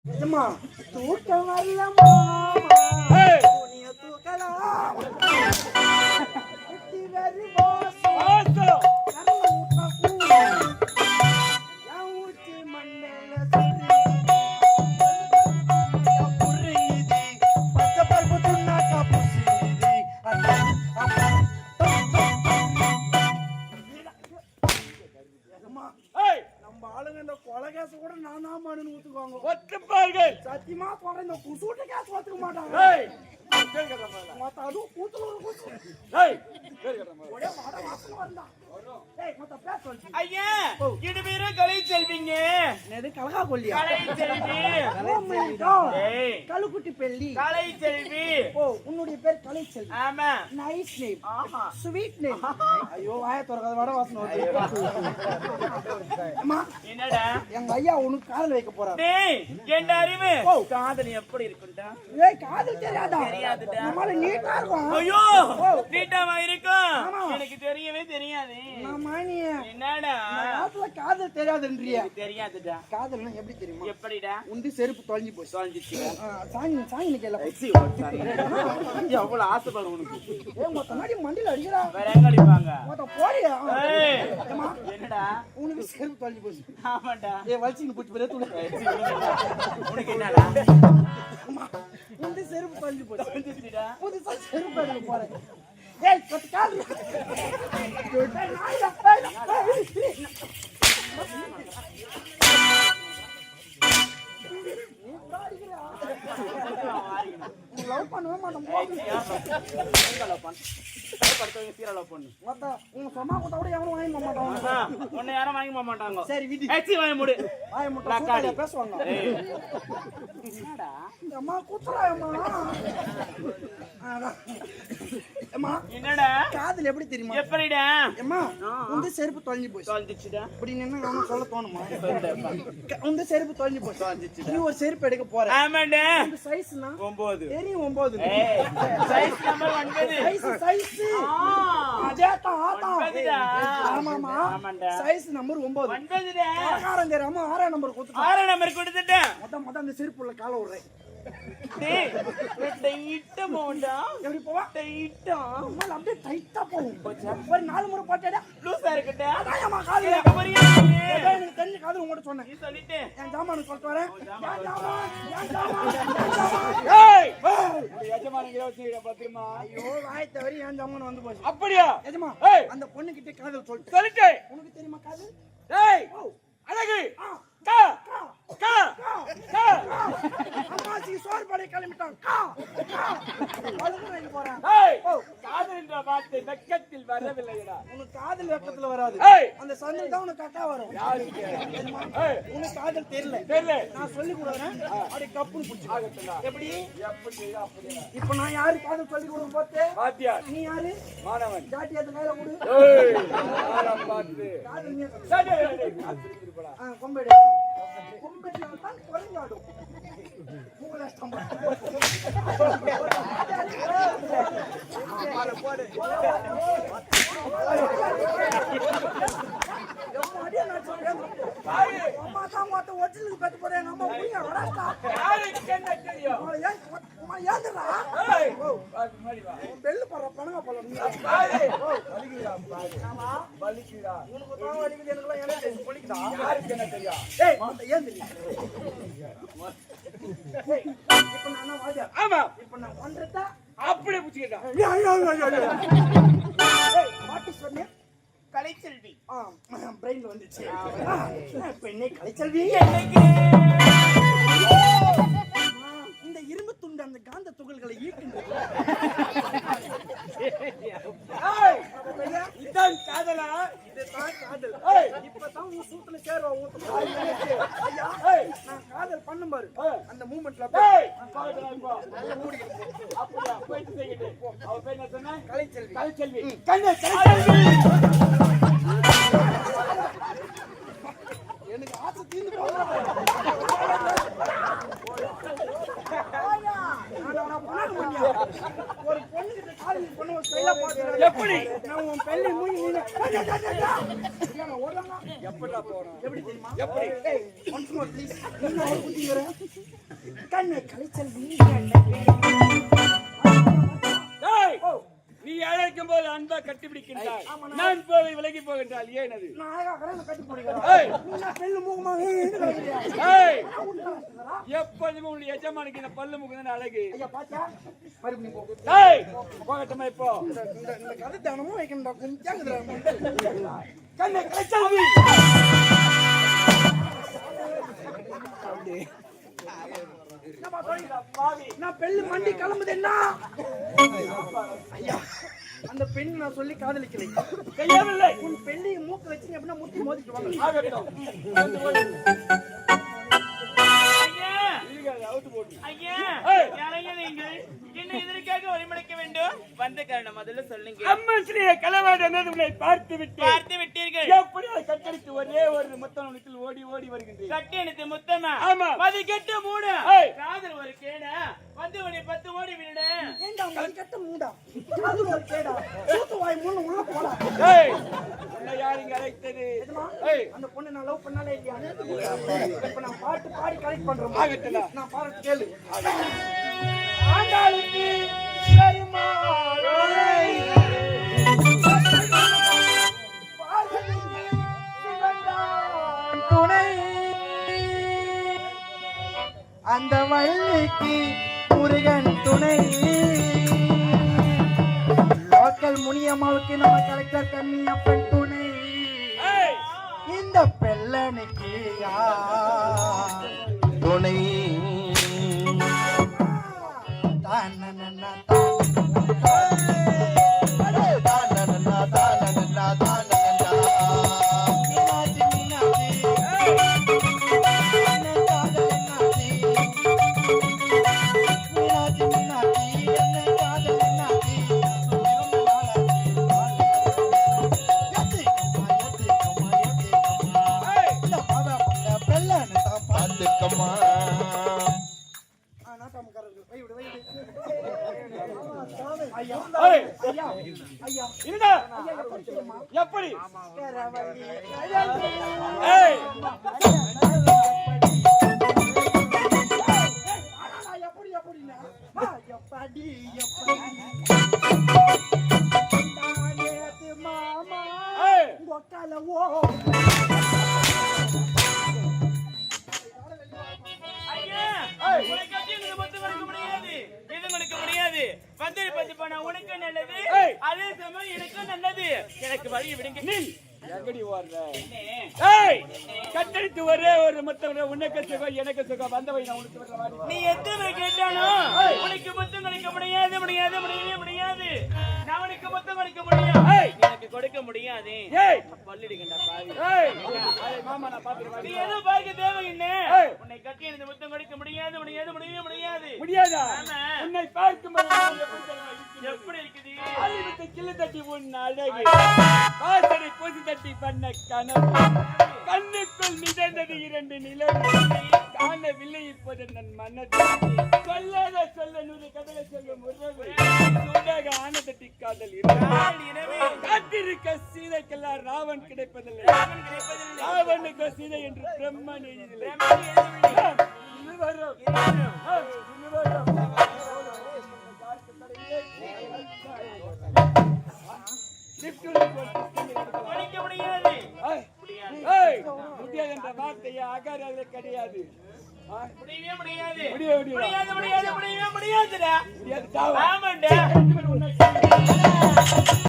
நிஜமா தூக்கம் வரலமா துணிய தூக்கலாம் வெரி வாசோ கரல முட்டா கூ யாவுச்சி மண்ணல புரியுது பச்சை பருப்பு துண்ணாக்கா புசியுது நம்ம ஆளுங்க இந்த கொலை கேச கூட நான் தான் மனு ஊத்துக்குவாங்க ஒத்துப்பார்கள் சத்தியமா சொல்றேன் இந்த குசூட்ட கேஸ் ஒத்துக்க மாட்டாங்க அதுவும் கூத்துல ஒரு ஒரே மாட வாசனை வந்தா ஐயா இது பேரு கலை செல்விங்க நேது கலகா கொல்லியா கலை செல்வி கலுக்குட்டி பெல்லி கலை செல்வி ஓ உன்னுடைய பேர் கலை செல்வி ஆமா நைஸ் நேம் ஸ்வீட் நேம் ஐயோ வாய திறக்காத வட வாசனை அம்மா என்னடா எங்க ஐயா உனக்கு காதல் வைக்க போறாரு டேய் என்ன அறிவு காதல் எப்படி இருக்குடா ஏய் காதல் தெரியாதா தெரியாதுடா நம்மள நீட்டா இருக்கும் ஐயோ நீட்டாவா இருக்கும் எனக்கு தெரியவே தெரியாது மானிய என்னடா காதல காதல் தெரியாதுன்றியா தெரியாதுடா காதல்னா எப்படி தெரியுமா எப்படிடா உண்டி செருப்பு தொலைஞ்சு போச்சு சொல்லிச்சு சாங்கி கேள எவ்வளவு ஆசைப்படு உனக்கு ஏ மொத்த நாடி மண்டில அடிக்கிறா வேற எங்க அடிப்பாங்க மொத்த போறியா என்னடா உனக்கு செருப்பு தொலைஞ்சு போச்சு ஆமாடா ஏ வலிச்சு புடிச்சு போறே துளி உனக்கு என்னடா உண்டி செருப்பு தொலைஞ்சு போச்சு சொல்லிச்சுடா புதுசா செருப்பு எடுக்க போறேன் ஏய் கொத்து கால் லவ் பண்ணவே மாட்டோம் உங்க சொன்னா கூட கூட எவனும் வாங்கி மாட்டாங்க உன்னை யாரும் வாங்கி மாட்டாங்க சரி விதி ஏச்சி வாங்கி மூடு வாய முட்டை பேசுவாங்க அம்மா குத்துறாயம்மா அம்மா என்னடா காதல் எப்படி தெரியுமா எப்படிடா அம்மா உங்க செருப்பு தொலைஞ்சு போச்சு சொல்லிச்சுடா இப்படி நின்னு அவனுக்கு சொல்ல தோணுமா உங்க செருப்பு தொலைஞ்சு போச்சு நீ ஒரு செருப்பு எடுக்க போற ஆமாடா இந்த சைஸ்னா 9 தெரியும் 9 சைஸ் நம்பர் 9 சைஸ் அஜாதா ஆதா ஆமாமா ஆமாடா சைஸ் நம்பர் 9 9டா காரங்க தெரியாம 6 நம்பர் கொடுத்து 6 நம்பர் கொடுத்துட்டேன் மொத அந்த செருப்புல கால விடுறேன் டேய் டைட்டா போண்டா எப்படி போவா டைட்டா அம்மா அப்படியே டைட்டா போகும் ஒரு 4 முறை போட்டடா லூசா இருக்கடா அதாயம்மா கால் எனக்கு தெரிஞ்ச காதல் உங்ககிட்ட சொன்னேன் நீ சொல்லிட்டே என் ஜாமான் சொல்லிட்டு வரேன் ஏய் எஜமானுக்கு யோசிக்கிற பாத்திரமா ஐயோ வாய் தவறி என் ஜாமான் வந்து போச்சு அப்படியா எஜமா அந்த பொண்ணு கிட்ட காதல் சொல்லிட்டே உனக்கு தெரியுமா காதல் டேய் அழகு கா கா கா அம்மாச்சி சோறு படை கிளம்பிட்டான் கா அழுகுறேன் போறேன் ஏய் காதல் என்ற வார்த்தை வெக்கத்தில் வரவில்லைடா உனக்கு காதல் வெக்கத்துல வராது அந்த சந்தில் தான் உனக்கு கக்கா வரும் யாருக்கு உனக்கு காதல் தெரியல நான் சொல்லி கொடுறேன் அப்படியே கப்புன்னு புடிச்சு எப்படி அப்படி இப்ப நான் யாரு காதல் சொல்லி கொடுக்க போறே பாத்தியா நீ யாரு மாணவன் ஜாட்டி அந்த கையில கொடு ஏய் யார பாத்து காதல் நீ காத்திருப்படா கொம்பேடு கொம்பேடுல தான் குறஞ்சாடும் மூளை ஸ்தம்பம் போடு அம்மா தான் மொத்த ஒட்டிலுக்கு பெத்து போறேன் நம்ம புரிய வராதா யாருக்கு என்ன தெரியும் ஏந்துடா பெல்லு போடுற பணங்க போல வலிக்குதா உனக்கு தான் வலிக்குது எனக்குலாம் எனக்கு வலிக்குதா யாருக்கு என்ன தெரியும் ஏய் ஏந்து இப்ப நான் வாஜா ஆமா இப்ப நான் பண்றதா அப்படியே புடிச்சிட்டா பாட்டி சொன்னேன் கலைச்செல்வி பிரெயின்ல வந்துச்சு பெண்ணே கலைச்செல்வி இந்த இரும்பு துண்டு அந்த காந்த துகள்களை ஈர்க்கின்றது இதான் காதலா இதுதான் காதல் இப்பதான் உன் சூத்துல சேருவா ஊத்து ஐயா நான் காதல் பண்ணும் பாரு அந்த மூமெண்ட்ல அப்படியா போயிட்டு செய்யிட்டு அவ பேர் என்ன சொன்ன கலைச்செல்வி கலைச்செல்வி எனக்கு ஆசை தீர்ந்து போகுது ஒரு பொண்ணு கிட்ட காதல் பண்ண ஒரு கையில பாத்துறேன் எப்படி நான் உன் பெண்ணை மூஞ்சி நீ எப்படிடா போறோம் எப்படி தெரியுமா எப்படி ஒன்ஸ் மோர் ப்ளீஸ் நீங்க ஒரு குட்டிங்கற கண்ணு கலைச்சல் டேய், நீ அழைக்கும் போது அன்பா கட்டிப்பிடிக்கின்றாய், நான் போய் விலகி போகின்றாள், ஏன் அது? ஏய், ஏய், எப்போதுமே உன்னுடைய எஜமானுக்கு இந்த பல்லு முகுந்த அழகு. ஏய், போகட்டுமா இப்போ? கண்ணு கலைச்சல் நான் பெண்ணு மண்டி கிளம்புது என்ன ஐயா அந்த பெண் நான் சொல்லி காதலிக்கலை செய்யவில்லை. உன் பெண்ணை மூக்கு வச்சு எப்படின்னா முட்டி மோதிட்டு வாங்க ஆகட்டும். ஐயா இருக்காது, அவுத்து போட்டு. ஐயா ஏய். யாரையா நீங்கள் என்ன இதற்காக வழிமடைக்க வேண்டும்? வந்த காரணம் முதல்ல சொல்லுங்க. அம்மன் ஸ்ரீ கலவாடனே உன்னை பார்த்து விட்டேன். பார்த்து விட்டீர்கள். எப்படி அதை கட்டடித்து ஒரே ஒரு முத்தம் உனக்கு ஓடி ஓடி வருகின்றேன். கட்டி எனக்கு முத்தமா? ஆமா. மதி கெட்ட மூட ஏய். காதல் ஒரு கேடா வந்து உன்னை 10 ஓடி விட. ஏண்டா மணி கட்ட மூடா அது ஒரு கேடா சூத்து வாய் மூணு உள்ள போடா ஏய், உன்னை யார் இங்க அழைத்தது? ஏய், அந்த பொண்ணு நான் லவ் பண்ணாலே இல்லையா இப்ப நான் பாட்டு பாடி கலெக்ட் பண்றேன் ஆகட்டும்டா. நான் பாரு கேளு ஆண்டாளுக்கு பெருமாளே, துணை அந்த வள்ளிக்கு முருகன் துணை லோக்கல் முனியம்மாவுக்கு நம்ம கலெக்டர் கன்னியப்பன் துணை ஏய், இந்த பெல்லனுக்கு யார் துணை தானனனா தானனனா தானனனா தானனனா மீனாட்சி மீனாட்சி என்ன காதல் என்னாச்சி மீனாட்சி மீனாட்சி என்ன காதல் என்னாச்சி ரொம்ப நாளாச்சு இந்த பாபா பண்ண பெல்லனு தான் பார்த்துக்கம்மா. ஐயா ஏய், ஐயா ஐயா இருடா. ஐயா எப்படி தெரியுமா எப்படி? கரவழி ஏய், எப்படி எப்படின்னா எப்படி எப்படி மாமா ஏய், ஒக்கால ஓ ஐயா உனக்கு கட்டி எனக்கு முத்தம் கொடுக்க முடியாது. இது கொடுக்க முடியாது. வந்து பத்தி போனா உனக்கு நல்லது. ஏய். அதே சமயம் எனக்கு நல்லது. எனக்கு வழி விடுங்க. நில். எங்கடி ஓடுற? என்ன? ஏய், கட்டடித்து ஒரே ஒரு முத்தம் உனக்கு சுகம் எனக்கு சுகம் வந்தவை நான் உனக்கு விடுற மாதிரி. நீ எத்தனை கேட்டாலும் உனக்கு முத்தம் கொடுக்க முடியாது முடியாது முடியவே முடியாது. நான் உனக்கு முத்தம் கொடுக்க முடியும். ஏய். எனக்கு கொடுக்க முடியாது. ஏய், பல்லிடுங்கடா பாவி. ஏய், ஏய், மாமா நான் பாத்துக்கிறேன். நீ எதுவும் பார்க்க தேவையில்லை. ஏய். உன்னை கட்டி எனக்கு முத்தம் கொடுக்க முடியாது முடியாது முடியவே முடியாது. முடியாதா? ஆமா. உன்னை பார்க்கும்போது நான் எப்படி தெரியுமா இருக்கிறது? எப்படி இருக்குது? ஆலிவிட்டு கிள்ளு தட்டி உன் அழகு, வாசனை பொசி தட்டி பண்ண கனவு, கண்ணுக்குள் மிதந்தது 2 நிலவு, காணவில்லை இப்போது நன் மனதில், சொல்லாத சொல்ல 100 கதையை சொல்லும் உறவு, சூடாக ஆனதட்டி காதல் நாள் இரவே காத்திருக்க சீதைக்கெல்லாம் ராவன் கிடைப்பதில்லை, ராமன் கிடைப்பதில்லை. ராவனுக்கு சீதை என்று பிரம்மன் எழுதில்லை. பிரம்மன் எழுதவில்லை. இருவரும் படிக்க முடியாது. முடியாது என்ற வார்த்தையை அகராதிலே கிடையாது. முடியவே முடியாது. முடியாது, முடியாது. முடியாது முடியாது முடியவே முடியாதுடா. முடியாது, சாவா. ஆமாண்டா. உன்னை